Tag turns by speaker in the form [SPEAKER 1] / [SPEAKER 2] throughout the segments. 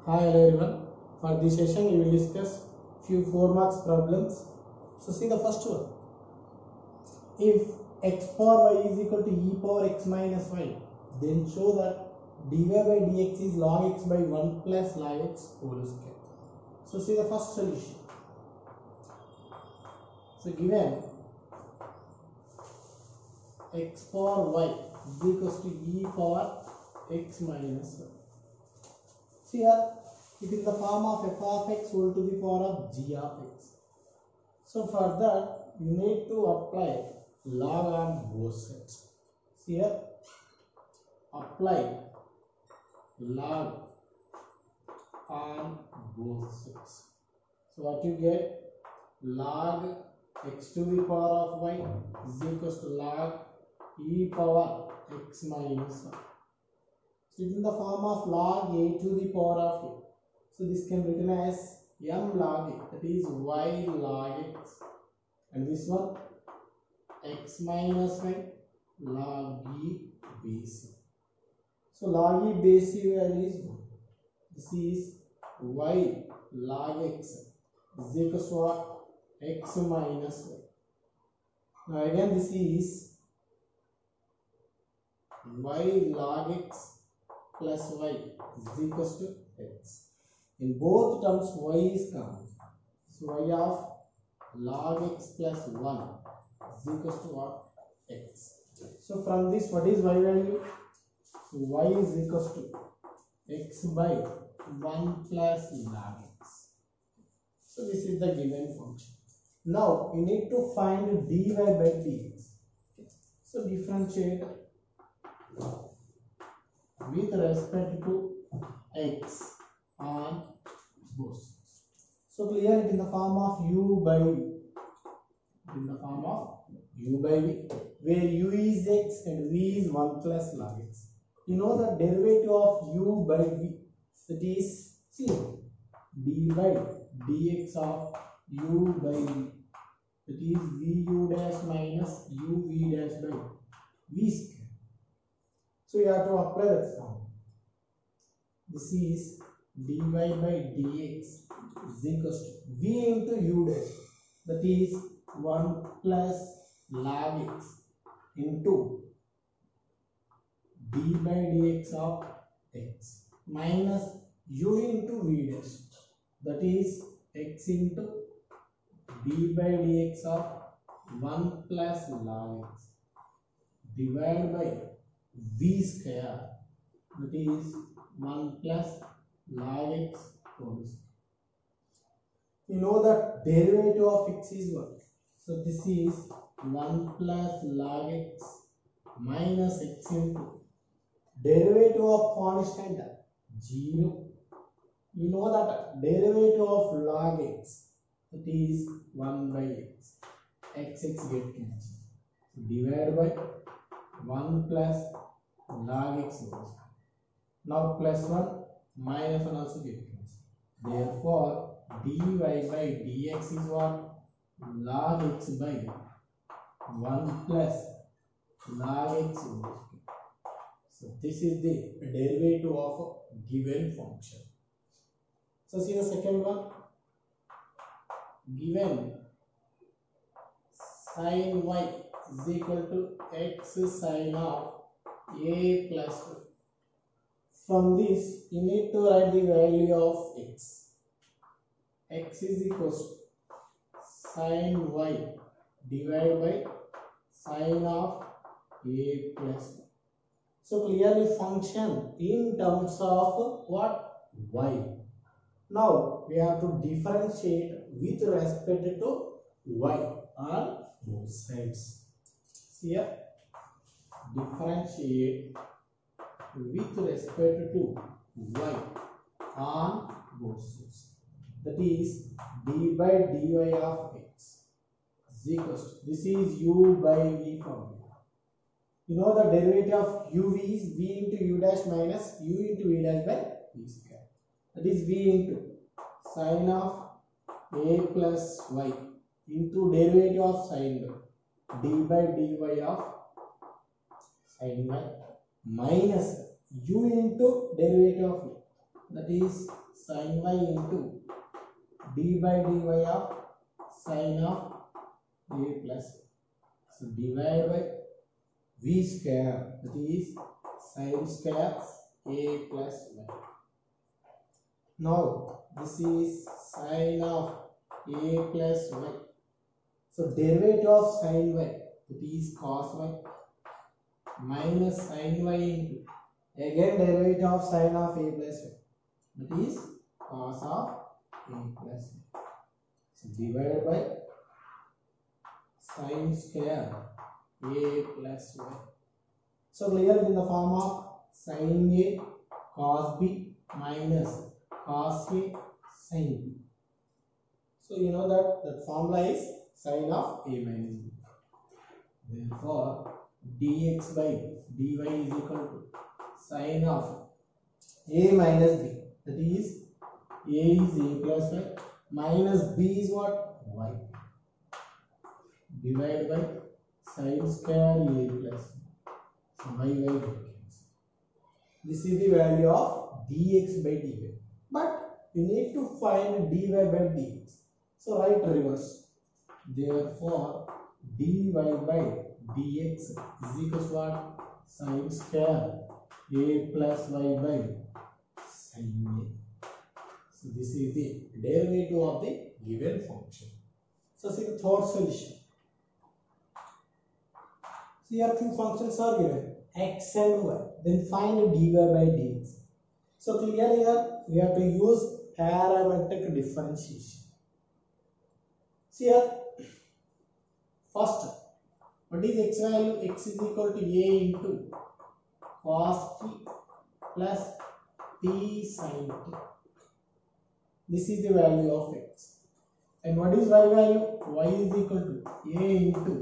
[SPEAKER 1] Hi hello everyone. For this session we will discuss few 4 marks problems. So see the first one. If x power y is equal to e power x minus y, then show that dy by dx is log x by 1 plus log x whole square. So see the first solution. So given x power y is equal to e power x minus y. See here, it is the form of f of x whole to the power of g of x. So for that, you need to apply log on both sides. See here, apply log on both sides. So what you get? Log x to the power of y is equals to log e power x minus 1. So it is in the form of log a to the power of a. So this can be written as m log a, that is y log x, and this one x minus y log e base. So log e base value is 1. This is y log x is equals to what? X minus y. Now again this is y log x plus y is equals to x. In both terms y is common. So y of log x plus 1 is equals to what? X. So from this, what is y value? So y is equals to x by 1 plus log x. So this is the given function. Now you need to find dy by dx. So differentiate with respect to x on both sides. So clear it in the form of u by v. In the form of u by v, where u is x and v is 1 plus log x. You know the derivative of u by v, that is c, d by dx of u by v, that is vu dash minus uv dash by v square. So you have to apply that form. This is dy by dx is equals to v into u dash, that is 1 plus log x into d by dx of x minus u into v dash, that is x into d by dx of 1 plus log x divided by v square, that is 1 plus log x whole square. You know that derivative of x is what? So this is 1 plus log x minus x into derivative of constant 0. You know that derivative of log x, that is 1 by x. X get cancelled. So divided by 1 plus log x whole square. Now plus 1 minus 1 also get cancelled. Therefore dy by dx is what? Log x by 1 plus log x whole square. So this is the derivative of a given function. So see the second one. Given sin y is equal to x sin of a plus 1. From this, you need to write the value of x. X is equals to sin y divided by sin of a plus 1. So clearly function in terms of what? Y. Now we have to differentiate with respect to y on both sides. See here, differentiate with respect to y on both sides, that is d by dy of x is equals to, this is u by v formula. You know the derivative of uv is v into u dash minus u into v dash by v square, that is v into sin of a plus y into derivative of sin y, d by dy of sin y minus u into derivative of y, that is sin y into d by dy of sin of a plus. So divide by v square, that is sin square a plus y. Now this is sin of a plus y. So derivative of sin y, that is cos y, minus sin y into again derivative of sin of a plus y, that is cos of a plus y. So divided by sin square a plus y. So clear in the form of sin a cos b minus cos a sin b. So you know that formula is sin of a minus b. Therefore dx by dy is equal to sin of a minus b, that is a is a plus y minus b is what, y, divided by sin square a plus y difference. This is the value of dx by dy, but we need to find dy by dx, so write reverse. Therefore dy by dx is equals to what, sin square a plus y by sin a. So this is the derivative of the given function. So see the third solution. So here two functions are given, x and y. Then find dy by dx. So clearly here we have to use parametric differentiation. See here, first, what is x value? X is equal to a into cos t plus t sin t. This is the value of x. And what is y value? Y is equal to a into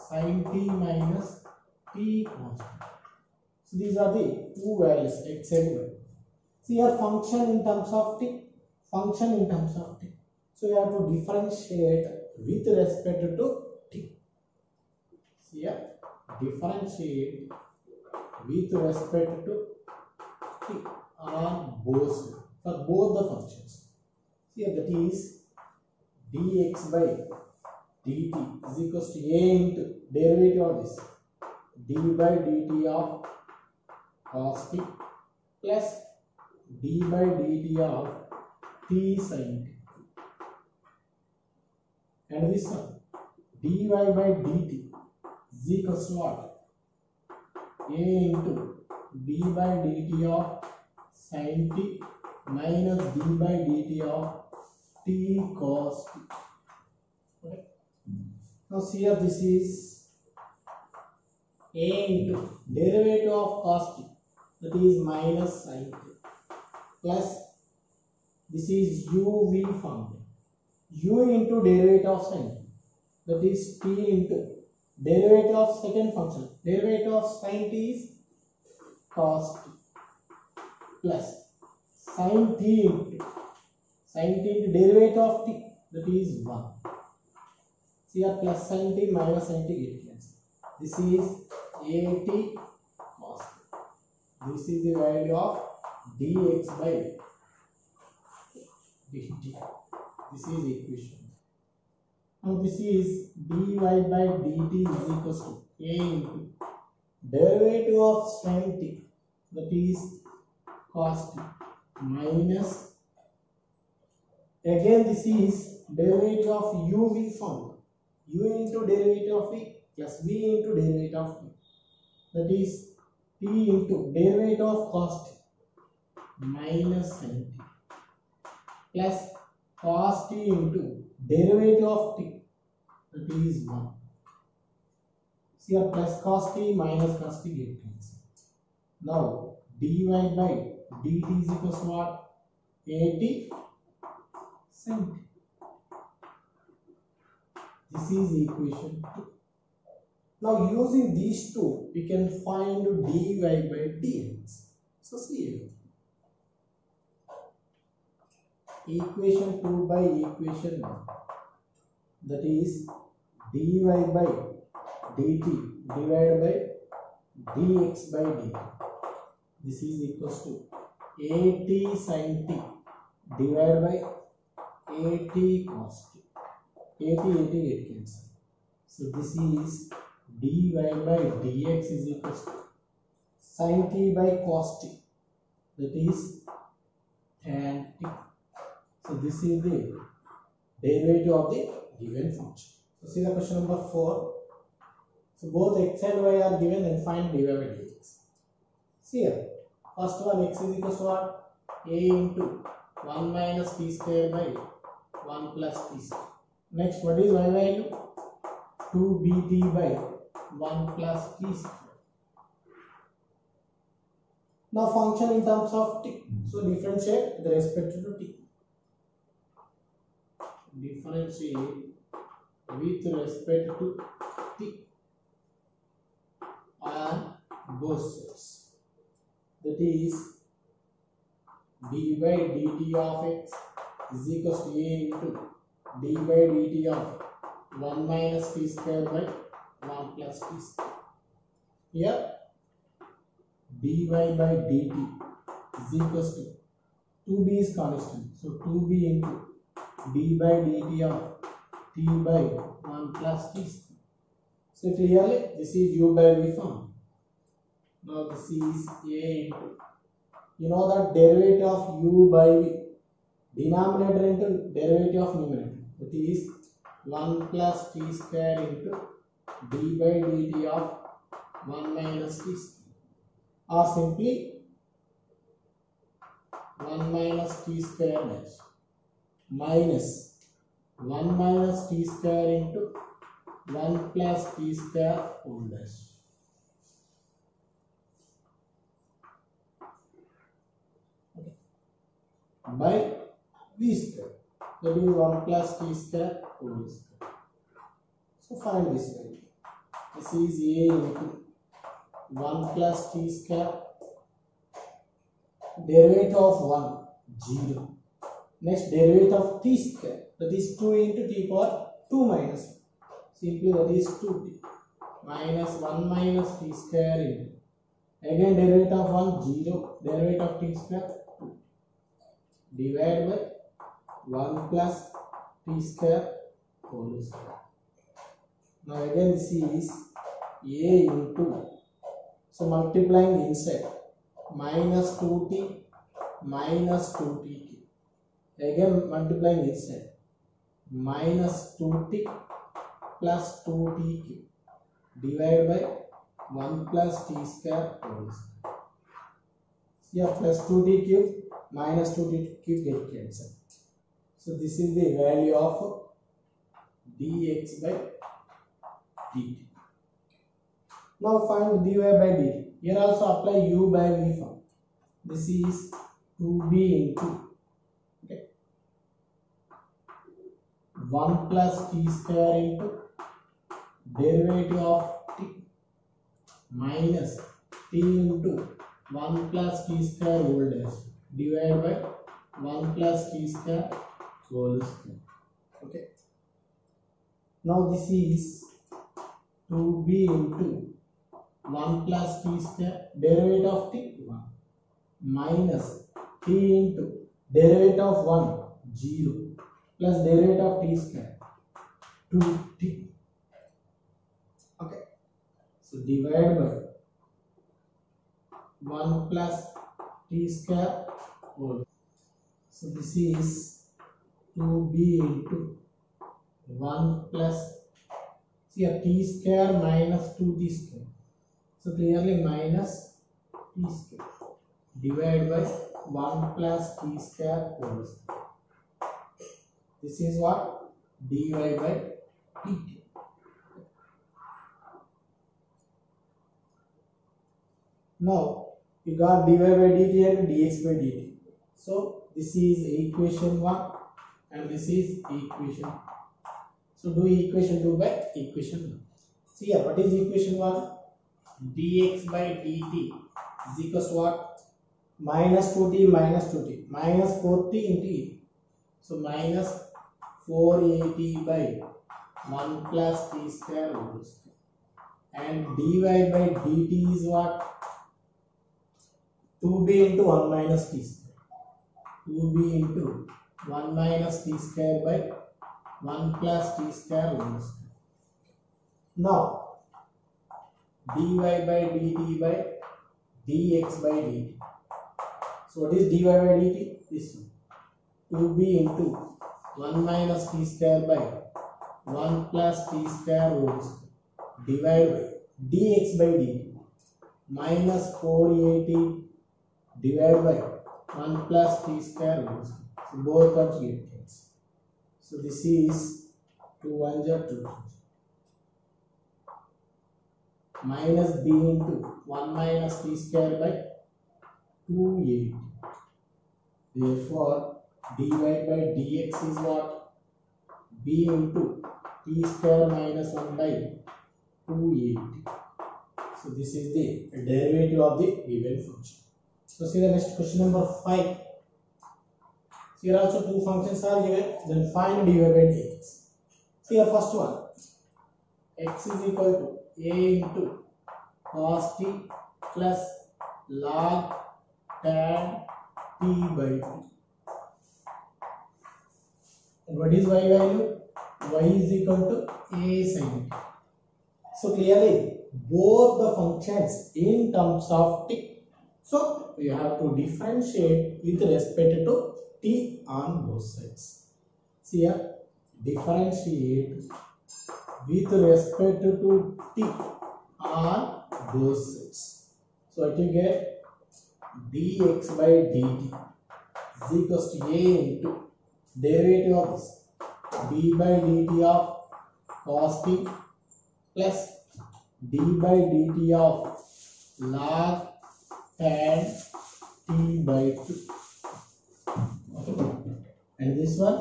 [SPEAKER 1] sin t minus t cos t. So these are the two values, x and y. See here, function in terms of t, function in terms of t. So you have to differentiate with respect to t. See here, differentiate with respect to t on both, for both the functions. See here, that is dx by dt is equals to a into derivative of this d by dt of cos t plus d by dt of t sin t, and this one dy by dt is equals to what, a into d by dt of sin t minus d by dt of t cos t. Okay. Now see here, this is a into derivative of cos t, that is minus sin t, plus this is uv function, u into derivative of sin t, that is t into derivative of second function, derivative of sin t is cos t, plus sin t into derivative of t, that is 1. See here, plus sin t minus sin t get cancelled. This is at cos t. This is the value of dx by dt. This is equation. Now this is dy by dt is equals to a into derivative of sin t, that is cos t, minus again this is derivative of uv form, u into derivative of v plus v into derivative of v, that is t into derivative of cos t minus sin t plus cos t into derivative of t, that is 1. See here, plus cos t minus cos t get cancelled. Now dy by dt is equals to what, at sin t. This is equation 2. Now using these two, we can find dy by dx. So see here, equation 2 by equation 1, that is dy by dt divided by dx by dt. This is equals to at sin t divided by 80 cos t. 80 get cancelled. So this is dy by dx is equal to sin t by cos t, that is tan t. So this is the derivative of the given function. So see the question number 4. So both x and y are given and find dy by dx. See here, first one x is equal to what? A into 1 minus t square by 1 plus t square. Next, what is y value? 2bt by 1 plus t square. Now function in terms of t. So differentiate with respect to t. Differentiate with respect to t on both sides. That is d by dt of x is equal to a into d by dt of 1 minus t square by 1 plus t square. Here dy by dt is equal to 2b is constant. So 2b into d by dt of t by 1 plus t square. So clearly this is u by v form. Now this is a into, you know that derivative of u by v, denominator into derivative of numerator, that is 1 plus t square into d by dt of 1 minus t square, or simply 1 minus t square dash minus 1 minus t square into 1 plus t square whole dash. Okay. By v square, that is 1 plus t square whole square. So find this value. This is a into 1 plus t square, derivative of 1 0. Next, derivative of t square, that is 2 into t power 2 minus 1. Simply that is 2t minus 1 minus t square into, again derivative of 1 0, derivative of t square 2, divided by 1 plus t square whole square. Now again this is a into, so multiplying inside, minus 2t minus 2t, again multiplying inside, minus 2t plus 2t cube, divided by 1 plus t square whole square. Here plus 2t cube minus 2t cube get cancelled. So this is the value of dx by dt. Now find dy by dt. Here also apply u by v form. This is 2b into, okay, 1 plus t square into derivative of t minus t into 1 plus t square whole dash, divided by 1 plus t square whole square. Okay. Now this is 2b into 1 plus t square, derivative of t 1, minus t into derivative of 1 0, plus derivative of t square 2t. Okay. So divide by 1 plus t square whole. So this is 2b into 1 plus, see a t square minus 2t square. So clearly minus t square, divided by 1 plus t square whole square. This is what? Dy by dt. Now we got dy by dt and dx by dt. So this is equation 1 and this is equation 2. So do equation 2 by equation 1. See here, what is equation 1? Dx by dt is equals to what? Minus 2t minus 2t minus 4t into e. So minus 4at by 1 plus t square whole square. And dy by dt is what? 2b into 1 minus t square 2b into 1 minus t square by 1 plus t square whole square. Now dy by dt by dx by dt. So what is dy by dt? This one. 2b into 1 minus t square by 1 plus t square whole square divided by dx by dt minus 4at divided by 1 plus t square whole square. So both are cancelled. So this is 2 1s are 2 minus b into 1 minus t square by 2a. Therefore dy by dx is what? B into t square minus 1 by 2a. So this is the derivative of the given function. So see the next question number 5. Here also two functions are given. Then find dy by dx. See the first one. X is equal to a into cos t plus log tan t by t. And what is y value? Y is equal to a sin t. So clearly both the functions in terms of t. So we have to differentiate with respect to t on both sides. See here, differentiate with respect to t on both sides. So what you get? Dx by dt is equals to a into derivative of this d by dt of cos t plus d by dt of log tan t by 2. Okay. And this one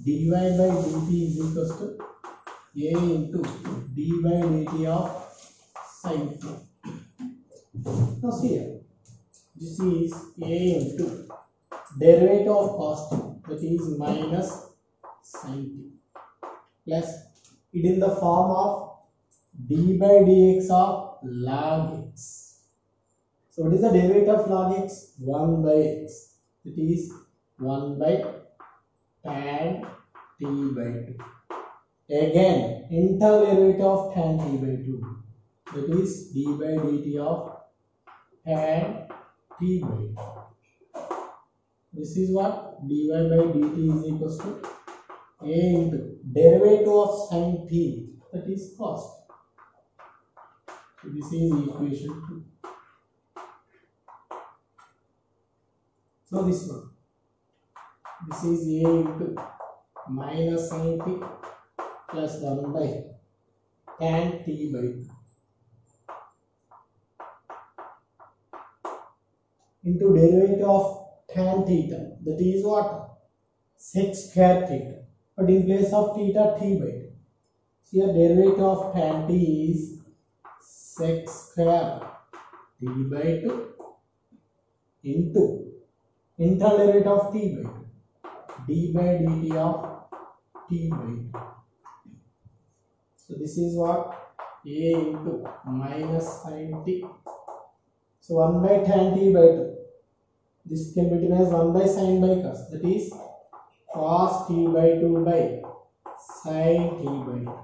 [SPEAKER 1] dy by dt is equals to a into d by dt of sin t. Now see here, this is a into derivative of cos t, that is minus sin t, plus it in the form of d by dx of log x. So what is the derivative of log x? 1 by x. It is 1 by tan t by 2. Again, internal derivative of tan t by 2. That is d by dt of tan t by 2. This is what? Dy by dt is equals to a into derivative of sin t, that is cos t. So this is equation 2. Now this one. This is a into minus sin t plus 1 by tan t by 2 into derivative of tan theta, that is what? Sec square theta, but in place of theta, t by 2. So here derivative of tan t is sec square t by 2 into internal derivative of t by 2, d by dt of t by 2. So this is what? A into minus sin t. So 1 by tan t by 2. This can be written as 1 by sin by cos, that is cos t by 2 by sin t by 2.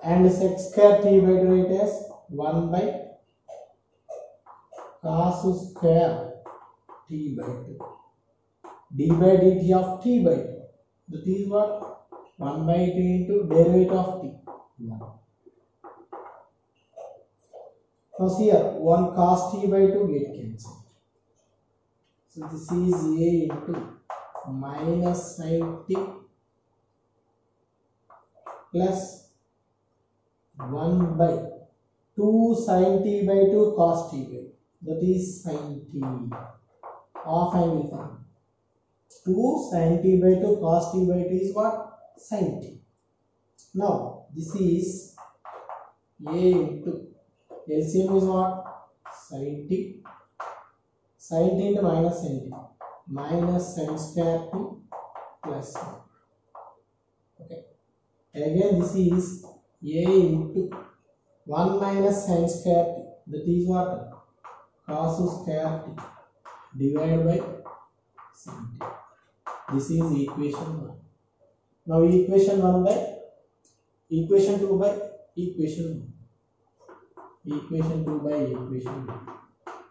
[SPEAKER 1] And sec square t by 2 it is 1 by cos square t by 2. D by dt of t by 2. That is what? 1 by t into derivative of t. 1. Now see here, 1 cos t by 2 get cancelled. So this is a into minus sin t plus 1 by 2 sin t by 2 cos t by 2. That is sin t. Off angle form. 2 sin t by 2 cos t by 2 is what? Sin t. Now this is a into LCM is what? Sin t. Sin t into minus sin t. Minus sin square t plus 1. Okay. Again this is a into 1 minus sin square t. That is what? Cos square t divided by sin t. This is equation 1. Now equation 1 by equation 2 by equation 1. Equation 2 by equation 1.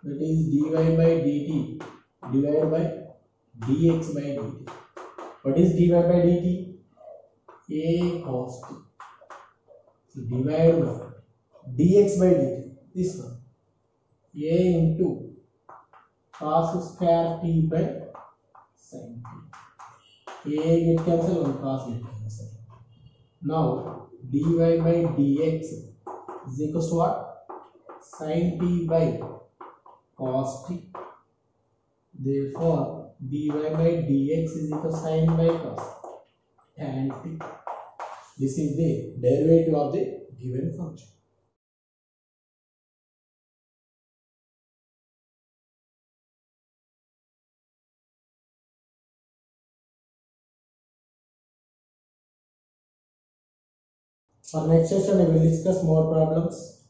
[SPEAKER 1] That is dy by dt divided by dx by dt. What is dy by dt? A cos t. So divided by dx by dt. This one. A into cos square t by sin t. A get cancelled and cos get cancelled. Now dy by dx is equals to what? Sin t by cos t. Therefore dy by dx is equal to sin by cos tan t. This is the derivative of the given function. For next session, I will discuss more problems.